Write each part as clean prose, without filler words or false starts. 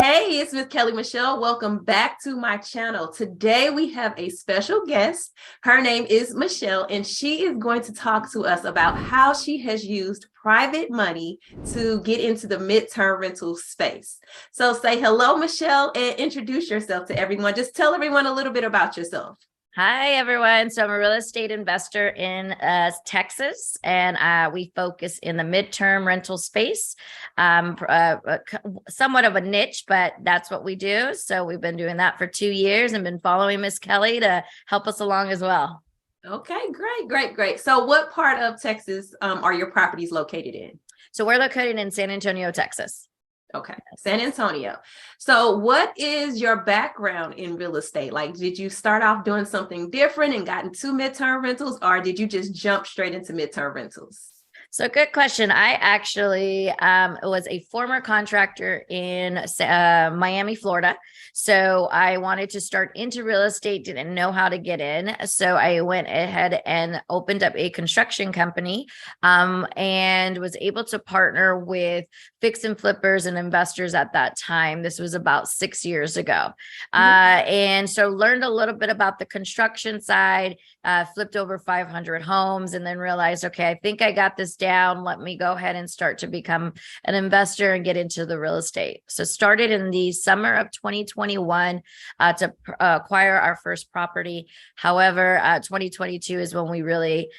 Hey, it's Miss Kelly Michelle. Welcome back to my channel. Today we have a special guest. Her name is Michelle, and she is going to talk to us about how she has used private money to get into the midterm rental space. So say hello, Michelle, and introduce yourself to everyone. Just tell everyone a little bit about yourself. Hi, everyone. So I'm a real estate investor in Texas, and we focus in the midterm rental space. Somewhat of a niche, but that's what we do. So we've been doing that for 2 years and been following Miss Kelly to help us along as well. Okay, great. So what part of Texas are your properties located in? So we're located in San Antonio, Texas. Okay, San Antonio. So what is your background in real estate? Like, did you start off doing something different and got into midterm rentals, or did you just jump straight into midterm rentals? So good question. I actually was a former contractor in Miami, Florida. So I wanted to start into real estate, didn't know how to get in. So I went ahead and opened up a construction company and was able to partner with fix and flippers and investors at that time. This was about 6 years ago. And so learned a little bit about the construction side, flipped over 500 homes, and then realized, okay, I think I got this down. Let me go ahead and start to become an investor and get into the real estate. So started in the summer of 2021 to acquire our first property. However, 2022 is when we really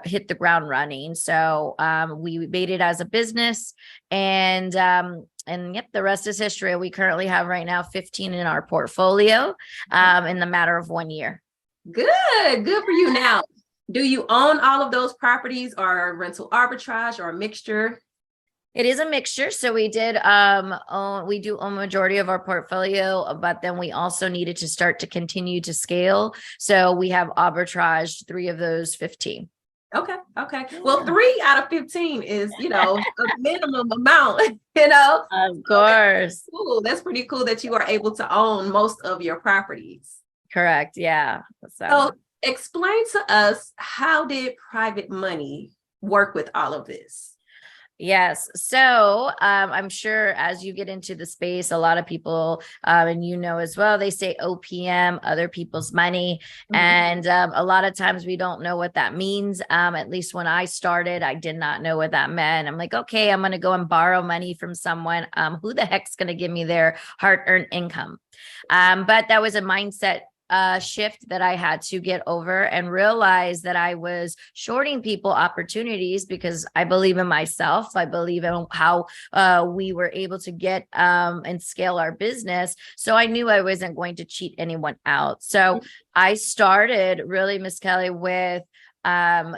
hit the ground running. So we made it as a business, and yep, the rest is history. We currently have right now 15 in our portfolio in the matter of 1 year. Good for you. Now, do you own all of those properties, or rental arbitrage, or a mixture? It is a mixture. So we do own majority of our portfolio, but then we also needed to start to continue to scale. So we have arbitraged 3 of those 15. Okay. Well, 3 out of 15 is, a minimum amount, Of course. Cool. That's pretty cool that you are able to own most of your properties. Correct. Yeah. So explain to us, how did private money work with all of this? Yes. So I'm sure as you get into the space, a lot of people, and as well, they say OPM, other people's money. Mm-hmm. And a lot of times we don't know what that means. At least when I started, I did not know what that meant. I'm like, okay, I'm going to go and borrow money from someone. Who the heck's going to give me their hard-earned income? But that was a mindset shift that I had to get over and realize that I was shorting people opportunities because I believe in myself. I believe in how we were able to get and scale our business. So I knew I wasn't going to cheat anyone out. So I started really, Miss Kelly, with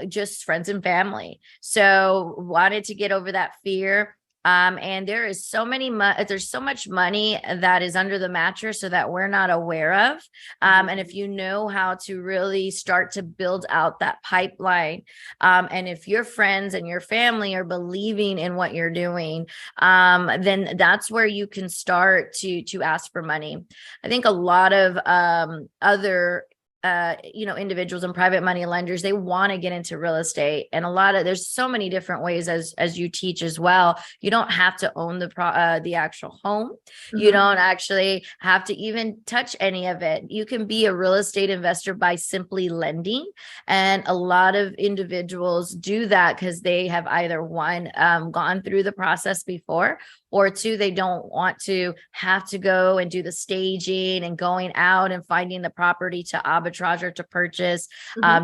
just friends and family. So wanted to get over that fear. And there is there's so much money that is under the mattress so that we're not aware of. And if you know how to really start to build out that pipeline, and if your friends and your family are believing in what you're doing, then that's where you can start to ask for money. I think a lot of other individuals and private money lenders, they want to get into real estate. And there's so many different ways as you teach as well. You don't have to own the actual home. Mm-hmm. You don't actually have to even touch any of it. You can be a real estate investor by simply lending. And a lot of individuals do that because they have either gone through the process before, or 2, they don't want to have to go and do the staging and going out and finding the property to arbitrage or to purchase,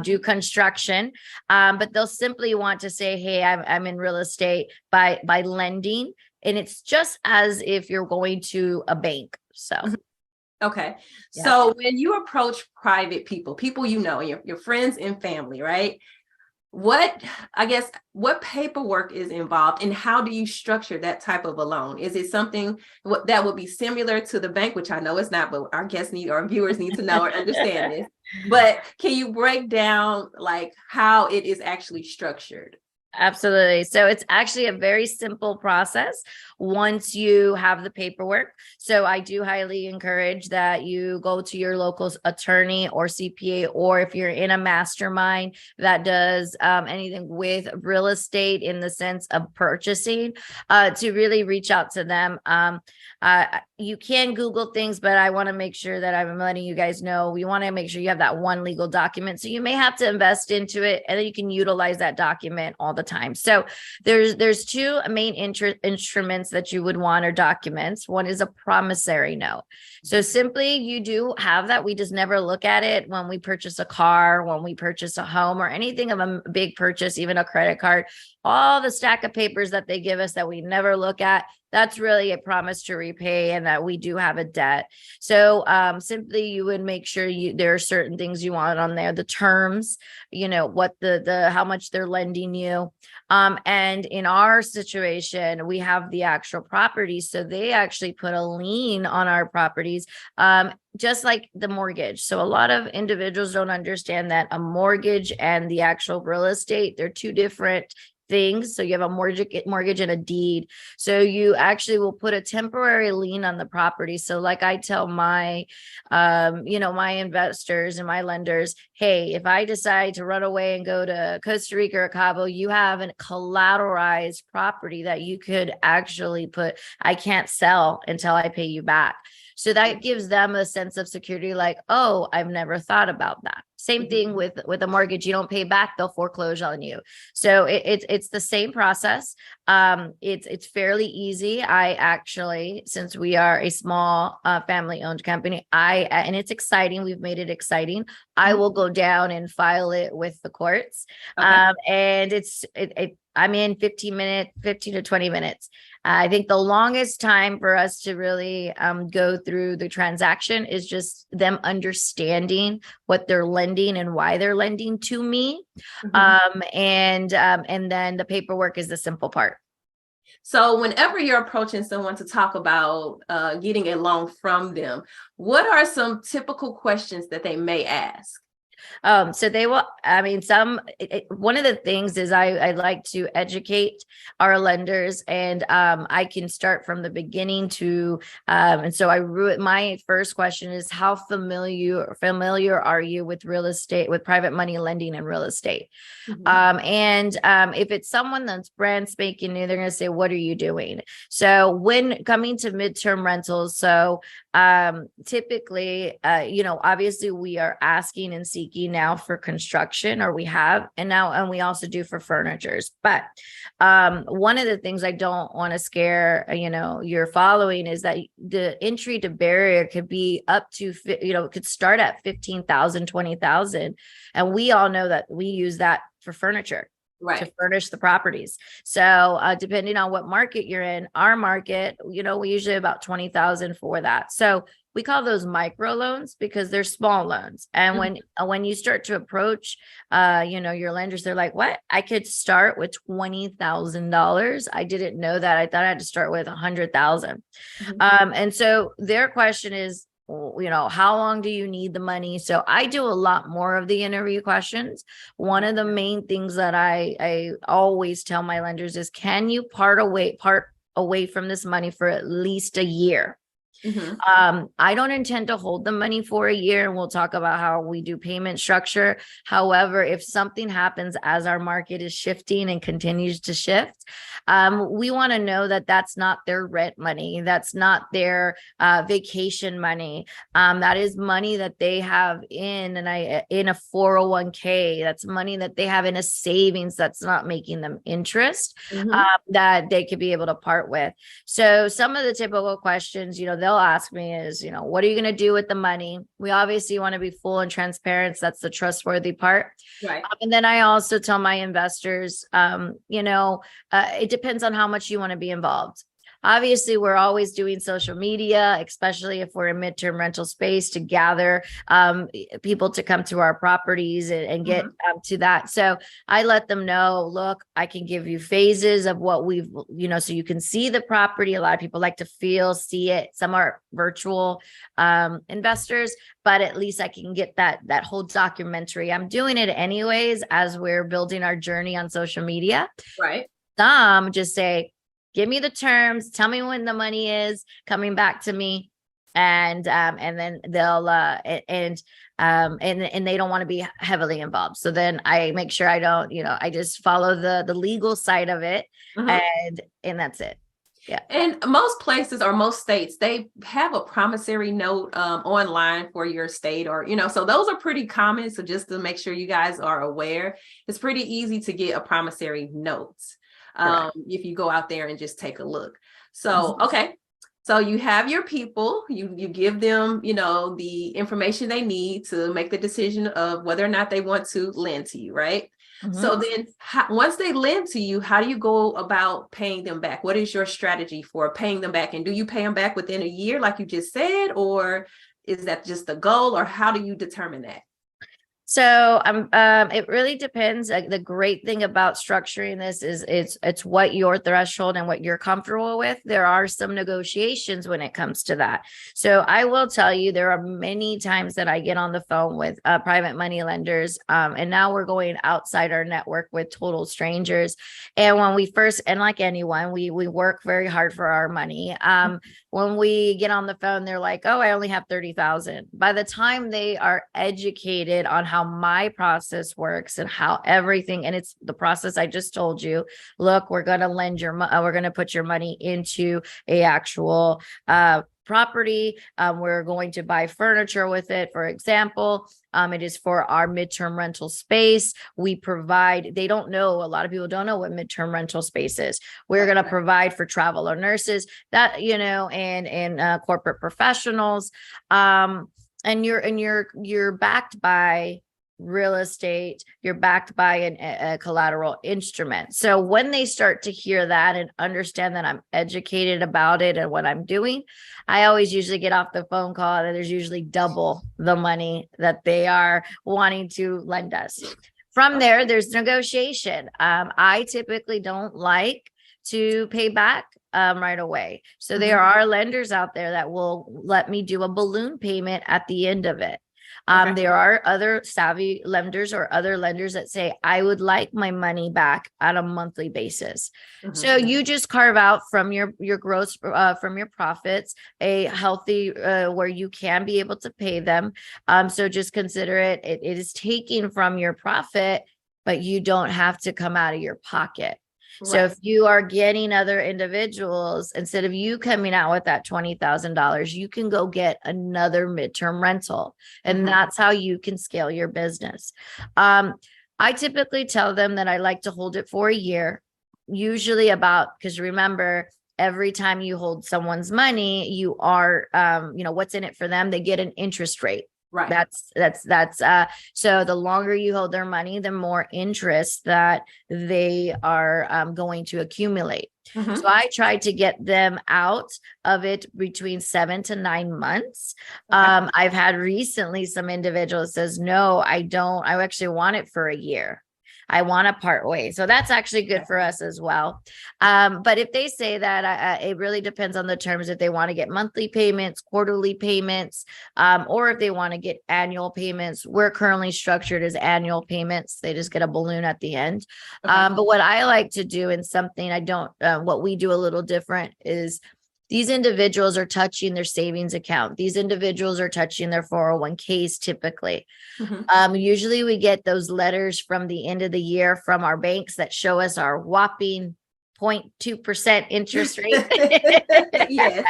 do construction. But they'll simply want to say, hey, I'm in real estate by lending. And it's just as if you're going to a bank. So. Okay. Yeah. So when you approach private people, your friends and family, right? What paperwork is involved, and how do you structure that type of a loan? Is it something that would be similar to the bank, which I know it's not, but our viewers need to know or understand this. But can you break down like how it is actually structured? Absolutely. So it's actually a very simple process once you have the paperwork. So I do highly encourage that you go to your local attorney or CPA, or if you're in a mastermind that does anything with real estate in the sense of purchasing, to really reach out to them. You can Google things, but I want to make sure that I'm letting you guys know, we want to make sure you have that one legal document. So you may have to invest into it, and then you can utilize that document all the time. So there's two main instruments that you would want, or documents. One is a promissory note. So simply, you do have that. We just never look at it when we purchase a car, when we purchase a home, or anything of a big purchase, even a credit card. All the stack of papers that they give us that we never look at, that's really a promise to repay and that we do have a debt. So simply, you would make sure there are certain things you want on there, the terms, what the how much they're lending you. And in our situation, we have the actual property. So they actually put a lien on our properties, just like the mortgage. So a lot of individuals don't understand that a mortgage and the actual real estate, they're two different things. So you have a mortgage and a deed. So you actually will put a temporary lien on the property. So like I tell my, my investors and my lenders, hey, if I decide to run away and go to Costa Rica or Cabo, you have a collateralized property that you could actually put, I can't sell until I pay you back. So that gives them a sense of security, like, oh, I've never thought about that. Same thing with a mortgage. You don't pay back, they'll foreclose on you. So it's the same process. It's fairly easy. I actually, since we are a small family owned company, and it's exciting. We've made it exciting. I will go down and file it with the courts. Okay. And I'm in 15 to 20 minutes. I think the longest time for us to really go through the transaction is just them understanding what they're lending and why they're lending to me. Mm-hmm. And then the paperwork is the simple part. So whenever you're approaching someone to talk about getting a loan from them, what are some typical questions that they may ask? So they will, one of the things is I like to educate our lenders, and I can start from the beginning to, and so my first question is, how familiar are you with real estate, with private money lending and real estate? Mm-hmm. If it's someone that's brand spanking new, they're going to say, what are you doing? So when coming to midterm rentals, so typically, obviously we are asking and seeking now for construction, or we have, and we also do for furnitures. But one of the things I don't want to scare, your following, is that the entry to barrier could be up to, could start at 15,000, 20,000. And we all know that we use that for furniture. Right. To furnish the properties. So depending on what market you're in, our market, we usually have about 20,000 for that. So we call those micro loans because they're small loans. And when you start to approach, your lenders, they're like, what? I could start with $20,000. I didn't know that. I thought I had to start with 100,000. Mm-hmm. And so their question is, how long do you need the money? So I do a lot more of the interview questions. One of the main things that I always tell my lenders is, can you part away from this money for at least a year? Mm-hmm. I don't intend to hold the money for a year, and we'll talk about how we do payment structure. However, if something happens as our market is shifting and continues to shift, we want to know that that's not their rent money. That's not their vacation money. That is money that they have in a 401k. That's money that they have in a savings that's not making them interest, that they could be able to part with. So some of the typical questions, they'll ask me is, what are you going to do with the money? We obviously want to be full and transparent. So that's the trustworthy part. Right. And then I also tell my investors, it depends on how much you want to be involved. Obviously, we're always doing social media, especially if we're in midterm rental space, to gather people to come to our properties and get to that. So I let them know, look, I can give you phases of what we've, so you can see the property. A lot of people like to see it. Some are virtual investors, but at least I can get that whole documentary. I'm doing it anyways as we're building our journey on social media. Right. Some just say, give me the terms, tell me when the money is coming back to me. And then they'll and they don't want to be heavily involved. So then I make sure I don't, I just follow the legal side of it, and that's it. Yeah. And most places or most states, they have a promissory note online for your state, or, so those are pretty common. So just to make sure you guys are aware, it's pretty easy to get a promissory note if you go out there and just take a look. So, okay. So you have your people, you give them, the information they need to make the decision of whether or not they want to lend to you, right? So then once they lend to you, how do you go about paying them back? What is your strategy for paying them back? And do you pay them back within a year, like you just said, or is that just the goal, or how do you determine that? So it really depends. The great thing about structuring this is it's what your threshold and what you're comfortable with. There are some negotiations when it comes to that. So I will tell you, there are many times that I get on the phone with private money lenders, and now we're going outside our network with total strangers. And when we first, and like anyone, we work very hard for our money. When we get on the phone, they're like, oh, I only have 30,000. By the time they are educated on how my process works and how everything, and it's the process I just told you, look, we're going to we're going to put your money into a actual property. We're going to buy furniture with it. For example, it is for our midterm rental space. We provide, a lot of people don't know what midterm rental space is. We're going to provide for travel or nurses that, and corporate professionals. And you're backed by real estate, you're backed by a collateral instrument. So when they start to hear that and understand that I'm educated about it and what I'm doing, I always usually get off the phone call and there's usually double the money that they are wanting to lend us. From there's negotiation. I typically don't like to pay back right away. So there are lenders out there that will let me do a balloon payment at the end of it. There are other savvy lenders or other lenders that say, I would like my money back on a monthly basis. So you just carve out from your gross, from your profits, a healthy, where you can be able to pay them. So just consider it is taking from your profit, but you don't have to come out of your pocket. Right. So if you are getting other individuals, instead of you coming out with that $20,000, you can go get another midterm rental. And that's how you can scale your business. I typically tell them that I like to hold it for a year, usually because remember, every time you hold someone's money, you are, what's in it for them? They get an interest rate. Right. That's so the longer you hold their money, the more interest that they are going to accumulate. So I try to get them out of it between 7 to 9 months. I've had recently some individuals says, no, I don't. I actually want it for a year. I want to part ways. So that's actually good for us as well. But if they say that, it really depends on the terms. If they want to get monthly payments, quarterly payments, or if they want to get annual payments, we're currently structured as annual payments. They just get a balloon at the end. But what I like to do, and something what we do a little different, is these individuals are touching their savings account. These individuals are touching their 401ks typically. Usually we get those letters from the end of the year from our banks that show us our whopping 0.2% interest rate. Yes.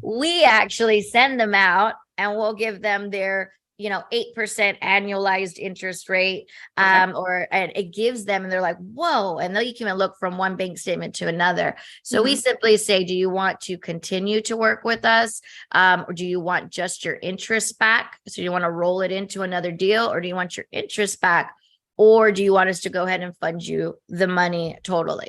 We actually send them out and we'll give them their 8% annualized interest rate, and it gives them, and they're like, whoa. And then you can look from one bank statement to another. So we simply say, do you want to continue to work with us? Or do you want just your interest back? So you want to roll it into another deal, or do you want your interest back? Or do you want us to go ahead and fund you the money totally?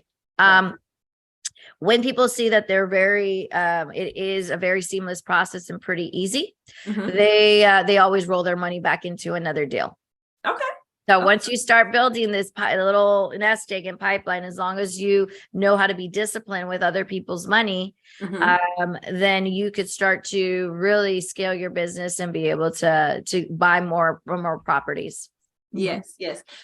When people see that they're it is a very seamless process and pretty easy, they always roll their money back into another deal. Okay. So once you start building this little nest egg and pipeline, as long as you know how to be disciplined with other people's money, then you could start to really scale your business and be able to buy more properties. Yes.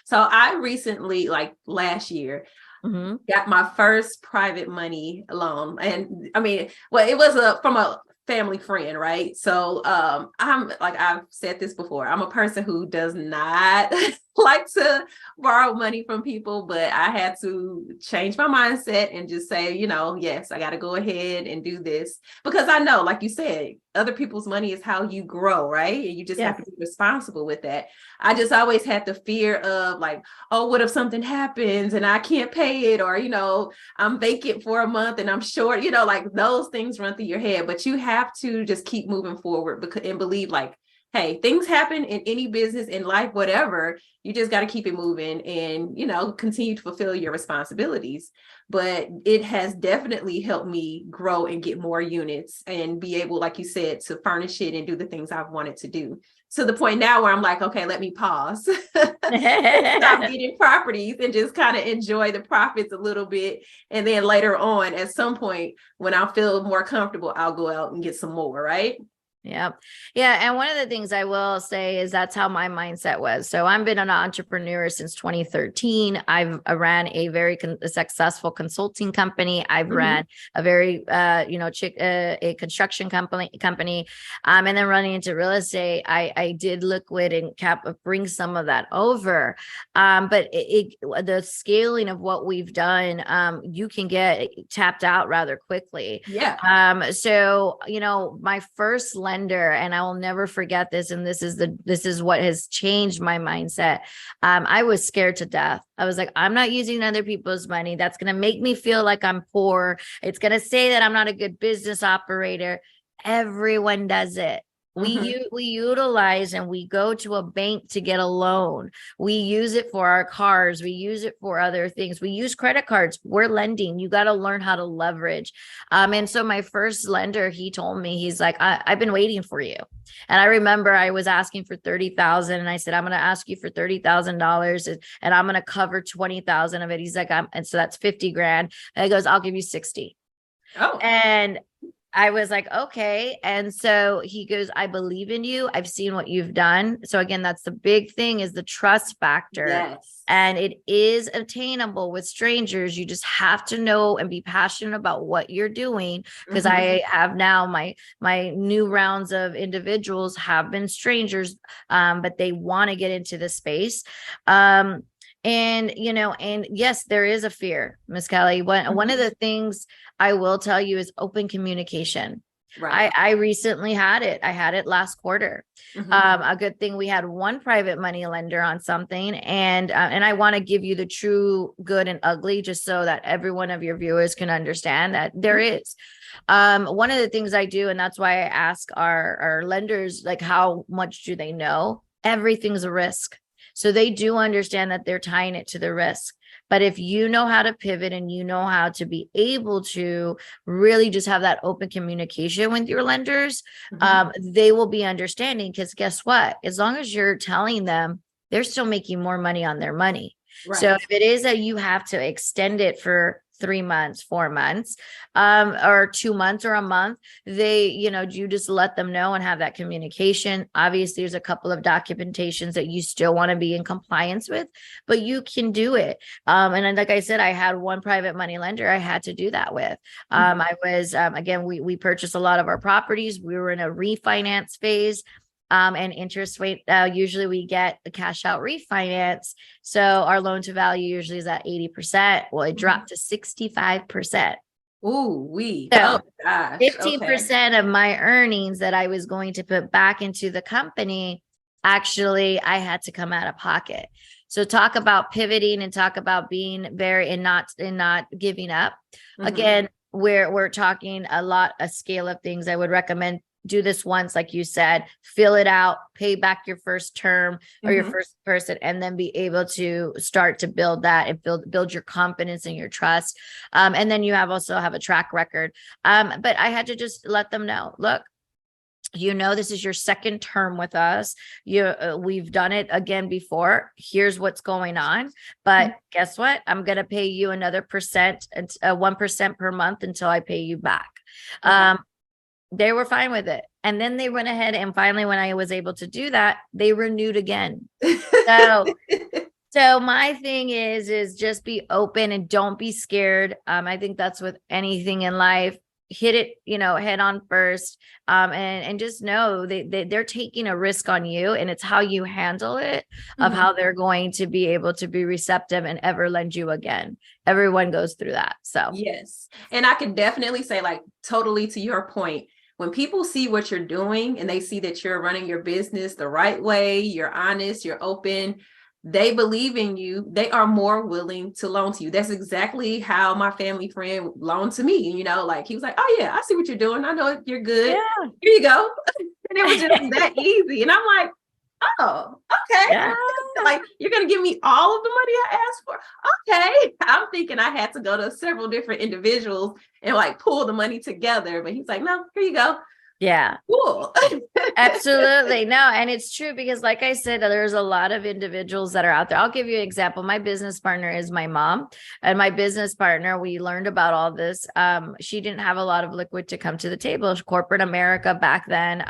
So I recently, like last year, got my first private money loan. And I mean, well, it was from a family friend, right? So I'm like, I've said this before, I'm a person who does not like to borrow money from people, but I had to change my mindset and just say, yes, I got to go ahead and do this, because I know, like you said, other people's money is how you grow, right? And you just have to be responsible with that. I just always had the fear of like, oh, what if something happens and I can't pay it? Or, I'm vacant for a month and I'm short, like those things run through your head, but you have to just keep moving forward and believe like, hey, things happen in any business, in life, whatever. You just got to keep it moving and, continue to fulfill your responsibilities. But it has definitely helped me grow and get more units and be able, like you said, to furnish it and do the things I've wanted to do, to the point now where I'm like, okay, let me pause, stop getting properties and just kind of enjoy the profits a little bit. And then later on, at some point, when I feel more comfortable, I'll go out and get some more, right? Yeah. And one of the things I will say is that's how my mindset was. So I've been an entrepreneur since 2013. I ran a very successful consulting company. I've ran a very, a construction company. And then running into real estate, I did liquid and bring some of that over. But the scaling of what we've done, you can get tapped out rather quickly. Yeah. So, my first lender, and I will never forget this, and this is what has changed my mindset. I was scared to death. I was like, I'm not using other people's money. That's going to make me feel like I'm poor. It's going to say that I'm not a good business operator. Everyone does it. We utilize and we go to a bank to get a loan. We use it for our cars. We use it for other things. We use credit cards. We're lending. You got to learn how to leverage. And so my first lender, he told me, he's like, I've been waiting for you. And I remember I was asking for $30,000 and I said, I'm going to ask you for $30,000 and I'm going to cover 20,000 of it. He's like, and so that's 50 grand. And he goes, I'll give you 60. Oh. And I was like, okay. And so he goes, I believe in you. I've seen what you've done. So again, that's the big thing, is the trust factor. Yes. And it is attainable with strangers. You just have to know and be passionate about what you're doing. Because I have now my new rounds of individuals have been strangers, but they want to get into the space. And yes, there is a fear, Miss Kelly. One of the things I will tell you is open communication. Right. I recently had it. I had it last quarter. A good thing we had one private money lender on something. And I want to give you the true good and ugly, just so that every one of your viewers can understand that there is. One of the things I do, and that's why I ask our lenders, like, how much do they know? Everything's a risk. So they do understand that they're tying it to the risk. But if you know how to pivot and you know how to be able to really just have that open communication with your lenders, they will be understanding, because guess what? As long as you're telling them, they're still making more money on their money. Right. So if it is that you have to extend it for 3 months, 4 months, or 2 months or a month, you just let them know and have that communication. Obviously, there's a couple of documentations that you still want to be in compliance with, but you can do it. And like I said, I had one private money lender I had to do that with. I was, again, we purchased a lot of our properties. We were in a refinance phase. And interest rate, usually we get a cash out refinance. So our loan to value usually is at 80%. Well, it dropped to 65%. So gosh. 15% of my earnings that I was going to put back into the company, actually, I had to come out of pocket. So talk about pivoting and talk about being very and not giving up. Again, we're talking a scale of things I would recommend. do this once, like you said, fill it out, pay back your first term or your first person, and then be able to start to build that and build your confidence and your trust. And then you also have a track record. But I had to just let them know, look, this is your second term with us. We've done it again before. Here's what's going on. But guess what? I'm going to pay you another 1% per month until I pay you back. They were fine with it. And then they went ahead and finally, when I was able to do that, they renewed again. So my thing is just be open and don't be scared. I think that's with anything in life. Hit it, head on first. And just know they're taking a risk on you, and it's how you handle it of how they're going to be able to be receptive and ever lend you again. Everyone goes through that. So yes. And I can definitely say, like, totally to your point, when people see what you're doing and they see that you're running your business the right way, you're honest, you're open, they believe in you, they are more willing to loan to you. That's exactly how my family friend loaned to me. Like, he was like, oh yeah, I see what you're doing. I know you're good. Yeah. Here you go. And it was just that easy. And I'm like, oh, okay. Yeah. Like, you're going to give me all of the money I asked for? Okay. I'm thinking I had to go to several different individuals and like pull the money together. But he's like, no, here you go. Yeah. Cool. Absolutely. No. And it's true because, like I said, there's a lot of individuals that are out there. I'll give you an example. My business partner is my mom, and my business partner, we learned about all this. She didn't have a lot of liquid to come to the table. Corporate America back then.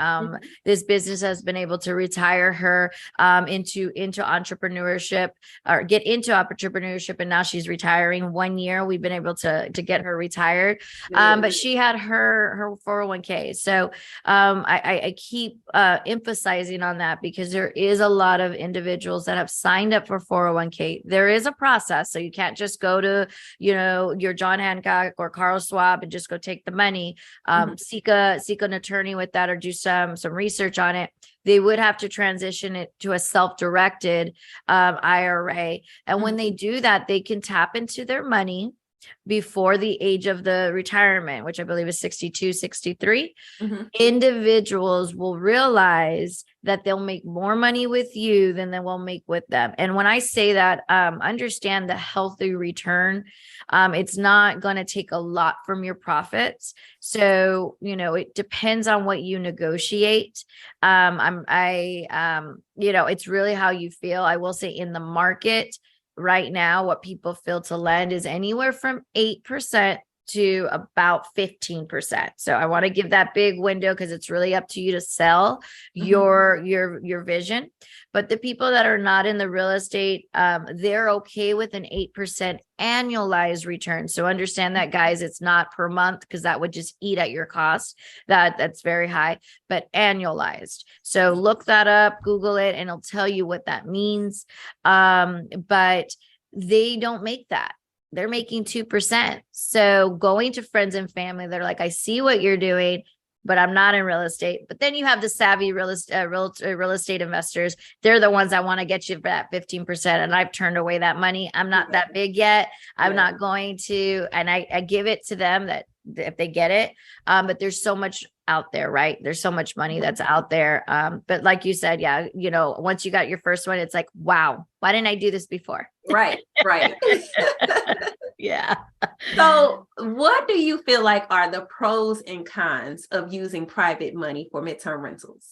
This business has been able to retire her into entrepreneurship, or get into entrepreneurship. And now she's retiring. 1 year we've been able to get her retired. But she had her 401k. So I keep emphasizing on that because there is a lot of individuals that have signed up for 401k. There is a process. So you can't just go to, your John Hancock or Carl Schwab and just go take the money. Seek an attorney with that, or do some research on it. They would have to transition it to a self-directed IRA. And when they do that, they can tap into their money before the age of the retirement, which I believe is 62, 63, individuals will realize that they'll make more money with you than they will make with them. And when I say that, understand the healthy return. It's not going to take a lot from your profits. So, it depends on what you negotiate. It's really how you feel. I will say in the market right now, what people feel to lend is anywhere from 8% to about 15%. So I want to give that big window because it's really up to you to sell your vision. But the people that are not in the real estate, they're okay with an 8% annualized return. So understand that, guys, it's not per month because that would just eat at your cost. That's very high, but annualized. So look that up, Google it, and it'll tell you what that means. But they don't make that. They're making 2%. So going to friends and family, they're like, I see what you're doing, but I'm not in real estate. But then you have the savvy real estate investors. They're the ones that want to get you for that 15%. And I've turned away that money. I'm not that big yet. I'm not going to, and I give it to them that if they get it. But there's so much out there, right? There's so much money that's out there. But like you said, once you got your first one, it's like, wow, why didn't I do this before? Right. Yeah. So what do you feel like are the pros and cons of using private money for midterm rentals?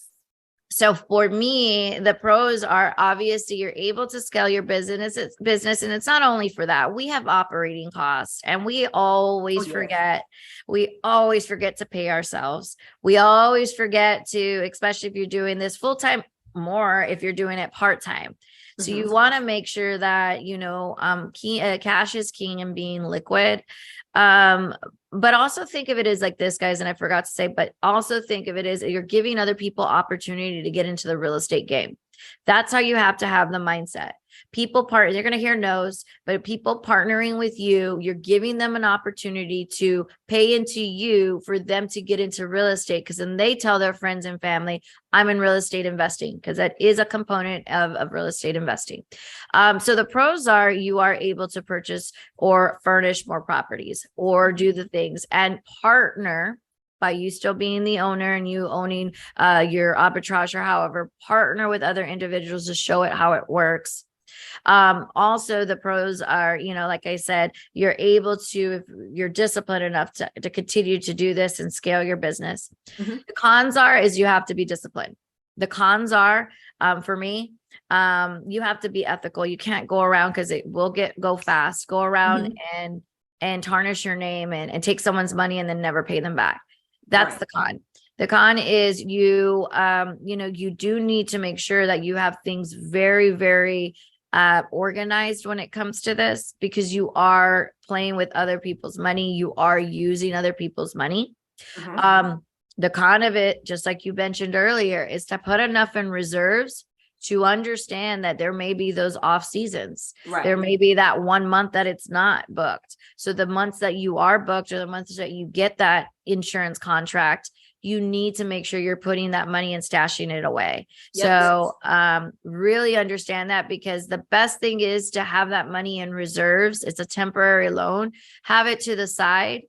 So for me, the pros are obviously you're able to scale your business. And it's not only for that. We have operating costs, and we always forget to pay ourselves. We always forget to, especially if you're doing this full-time, more if you're doing it part-time. So you want to make sure that, cash is king and being liquid. But also think of it as like this, guys, and I forgot to say, but also think of it as you're giving other people opportunity to get into the real estate game. That's how you have to have the mindset. People partner, they're going to hear no's, but people partnering with you, you're giving them an opportunity to pay into you for them to get into real estate. Because then they tell their friends and family, I'm in real estate investing, because that is a component of real estate investing. So the pros are you are able to purchase or furnish more properties or do the things and partner by you still being the owner and you owning your arbitrage or however, partner with other individuals to show it how it works. Also the pros are, like I said, you're able to, if you're disciplined enough to continue to do this and scale your business. Mm-hmm. The cons is you have to be disciplined. The cons are, for me, you have to be ethical. You can't go around because it will go fast, go around and tarnish your name and take someone's money and then never pay them back. That's the con. The con is you do need to make sure that you have things very, very organized when it comes to this, because you are playing with other people's money. You are using other people's money. The con of it, just like you mentioned earlier, is to put enough in reserves to understand that there may be those off seasons. There may be that 1 month that it's not booked. So the months that you are booked, or the months that you get that insurance contract, you need to make sure you're putting that money and stashing it away. So really understand that, because the best thing is to have that money in reserves. It's a temporary loan. Have it to the side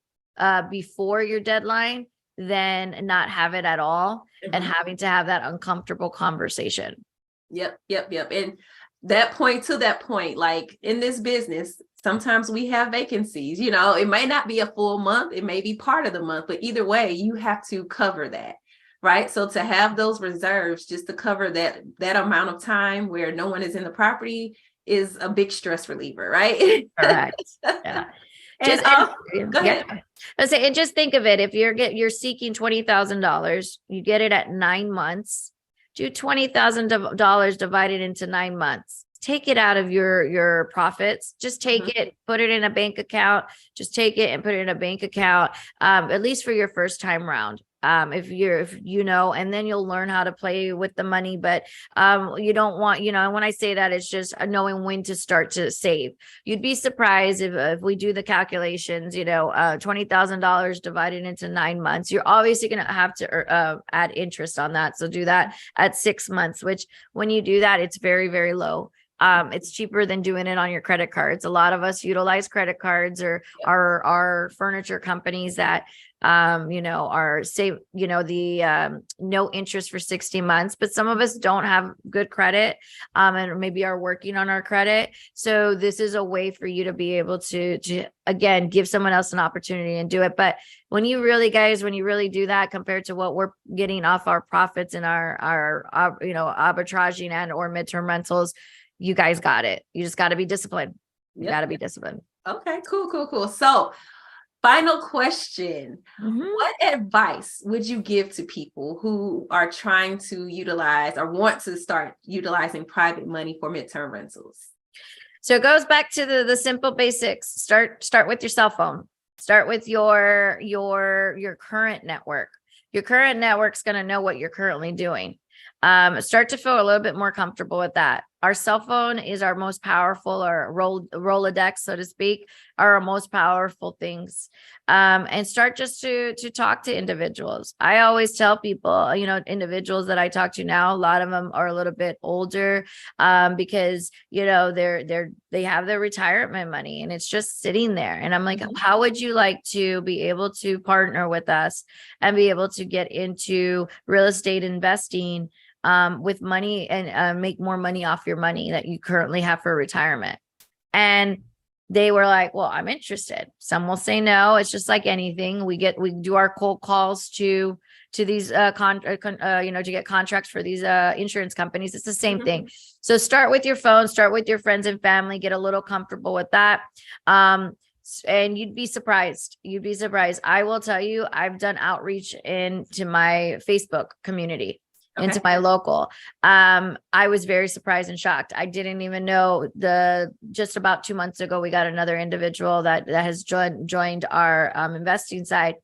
before your deadline, then not have it at all and having to have that uncomfortable conversation. Yep. And that point, like in this business, sometimes we have vacancies, it might not be a full month, it may be part of the month, but either way, you have to cover that, right? So to have those reserves just to cover that amount of time where no one is in the property is a big stress reliever, right? Correct. Yeah. Go ahead. Let's say, and just think of it. If you're seeking $20,000, you get it at 9 months. Do $20,000 divided into 9 months. Take it out of your profits. Just take it, put it in a bank account. Just take it and put it in a bank account, at least for your first time round. If and then you'll learn how to play with the money, but you don't want, and when I say that, it's just knowing when to start to save. You'd be surprised if we do the calculations, $20,000 divided into 9 months, you're obviously going to have to add interest on that. So do that at 6 months, which when you do that, it's very, very low. It's cheaper than doing it on your credit cards. A lot of us utilize credit cards or our furniture companies that, are save, the no interest for 60 months, but some of us don't have good credit, and maybe are working on our credit. So this is a way for you to be able to again, give someone else an opportunity and do it. But when you really do that compared to what we're getting off our profits and our arbitraging and or midterm rentals, you guys got it. You just got to be disciplined. You got to be disciplined. Okay, cool. So final question. What advice would you give to people who are trying to utilize or want to start utilizing private money for midterm rentals? So it goes back to the simple basics. Start with your cell phone. Start with your current network. Your current network's going to know what you're currently doing. Start to feel a little bit more comfortable with that. Our cell phone is our most powerful, or Rolodex, so to speak, are our most powerful things. And start just to talk to individuals. I always tell people, individuals that I talk to now, a lot of them are a little bit older, because, they have their retirement money and it's just sitting there. And I'm like, how would you like to be able to partner with us and be able to get into real estate investing with money and make more money off your money that you currently have for retirement? And they were like, well, I'm interested. Some will say no. It's just like anything. We do our cold calls to these to get contracts for these insurance companies. It's the same thing. So start with your phone, start with your friends and family, get a little comfortable with that. And you'd be surprised. I will tell you, I've done outreach into my Facebook community. Into my local. I was very surprised and shocked. I didn't even know just about 2 months ago, we got another individual that has joined our investing side.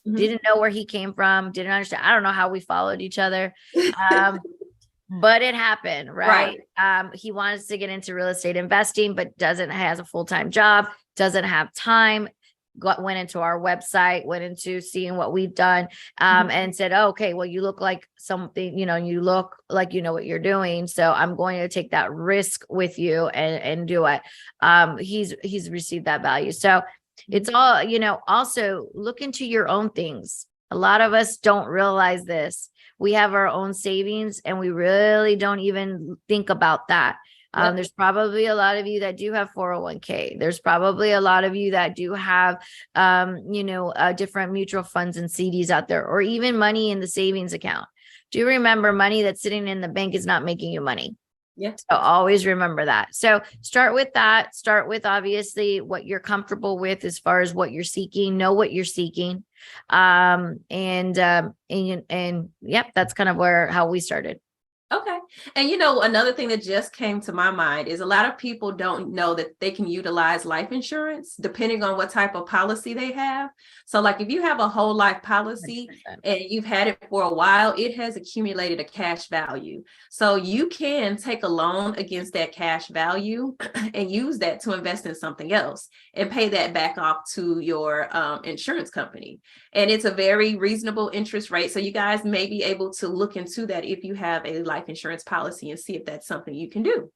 Didn't know where he came from. Didn't understand. I don't know how we followed each other. But it happened, right? He wants to get into real estate investing, but has a full-time job, doesn't have time. Went into our website, went into seeing what we've done, and said, oh, okay, well, you look like something, you look like you know what you're doing. So I'm going to take that risk with you and do it. He's received that value. So it's all, also look into your own things. A lot of us don't realize this. We have our own savings and we really don't even think about that. There's probably a lot of you that do have 401k. There's probably a lot of you that do have, different mutual funds and CDs out there, or even money in the savings account. Do remember, money that's sitting in the bank is not making you money. Yeah. So always remember that. So start with that. Start with obviously what you're comfortable with as far as what you're seeking. Know what you're seeking. And yep, that's kind of how we started. Okay. And another thing that just came to my mind is a lot of people don't know that they can utilize life insurance depending on what type of policy they have. So like if you have a whole life policy 100%. And you've had it for a while, it has accumulated a cash value. So you can take a loan against that cash value and use that to invest in something else and pay that back off to your insurance company. And it's a very reasonable interest rate. So you guys may be able to look into that if you have a life insurance policy and see if that's something you can do.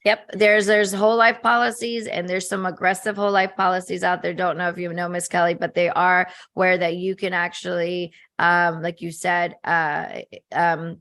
Yep. There's whole life policies and there's some aggressive whole life policies out there. Don't know if you know, Miss Kelly, but they are where that you can actually, like you said,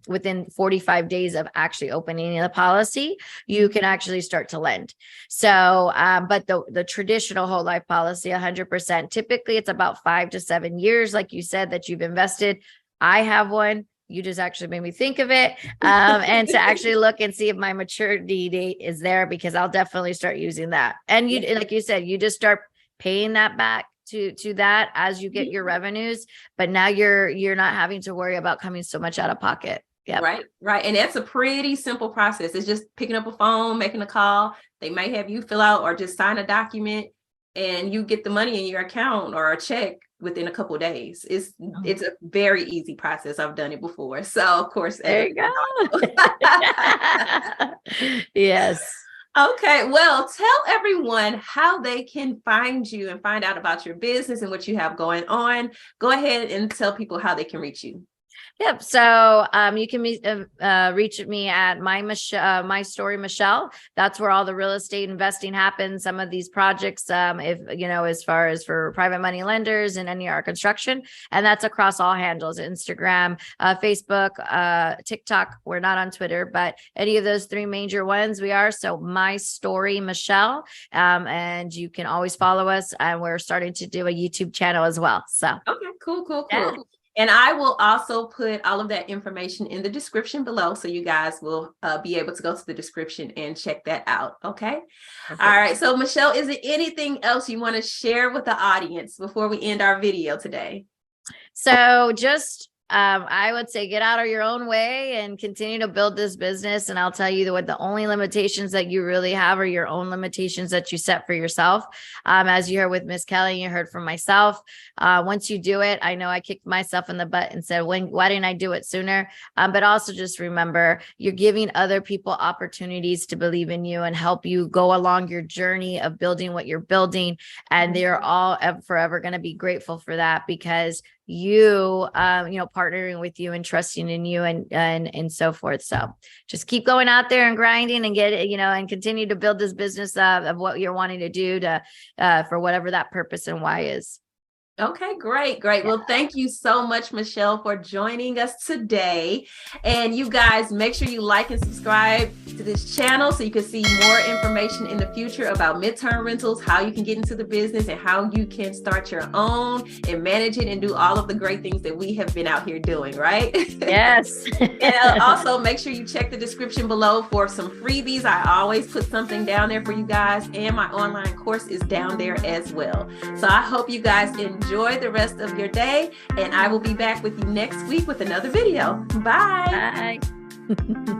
within 45 days of actually opening the policy, you can actually start to lend. So, but the traditional whole life policy, 100%, typically it's about 5 to 7 years, like you said, that you've invested. I have one. You just actually made me think of it, and to actually look and see if my maturity date is there, because I'll definitely start using that. And you, like you said, you just start paying that back to that as you get your revenues, but now you're not having to worry about coming so much out of pocket. Yeah. Right. And that's a pretty simple process. It's just picking up a phone, making a call. They might have you fill out or just sign a document and you get the money in your account or a check within a couple of days. It's a very easy process. I've done it before. So of course, there you go. Yes. Okay. Well, tell everyone how they can find you and find out about your business and what you have going on. Go ahead and tell people how they can reach you. Yep. So you can reach me at my story Michelle. That's where all the real estate investing happens. Some of these projects, as far as for private money lenders and NER construction, and that's across all handles: Instagram, Facebook, TikTok. We're not on Twitter, but any of those 3 major ones we are. So my story Michelle, and you can always follow us. And we're starting to do a YouTube channel as well. So okay, cool. Yeah. And I will also put all of that information in the description below. So you guys will be able to go to the description and check that out. Okay. All right. So Michelle, is there anything else you want to share with the audience before we end our video today? So just, I would say get out of your own way and continue to build this business. And I'll tell you what the only limitations that you really have are your own limitations that you set for yourself. As you heard with Miss Kelly, you heard from myself. Once you do it, I know I kicked myself in the butt and said, why didn't I do it sooner? But also just remember, you're giving other people opportunities to believe in you and help you go along your journey of building what you're building. And they're all forever going to be grateful for that, because you partnering with you and trusting in you and so forth. So just keep going out there and grinding and get it, and continue to build this business of what you're wanting to do for whatever that purpose and why is. Okay, great. Yeah. Well, thank you so much, Michelle, for joining us today. And you guys, make sure you like and subscribe to this channel so you can see more information in the future about midterm rentals, how you can get into the business and how you can start your own and manage it and do all of the great things that we have been out here doing, right? Yes. And also make sure you check the description below for some freebies. I always put something down there for you guys, and my online course is down there as well. So I hope you guys enjoy the rest of your day, and I will be back with you next week with another video. Bye. Bye.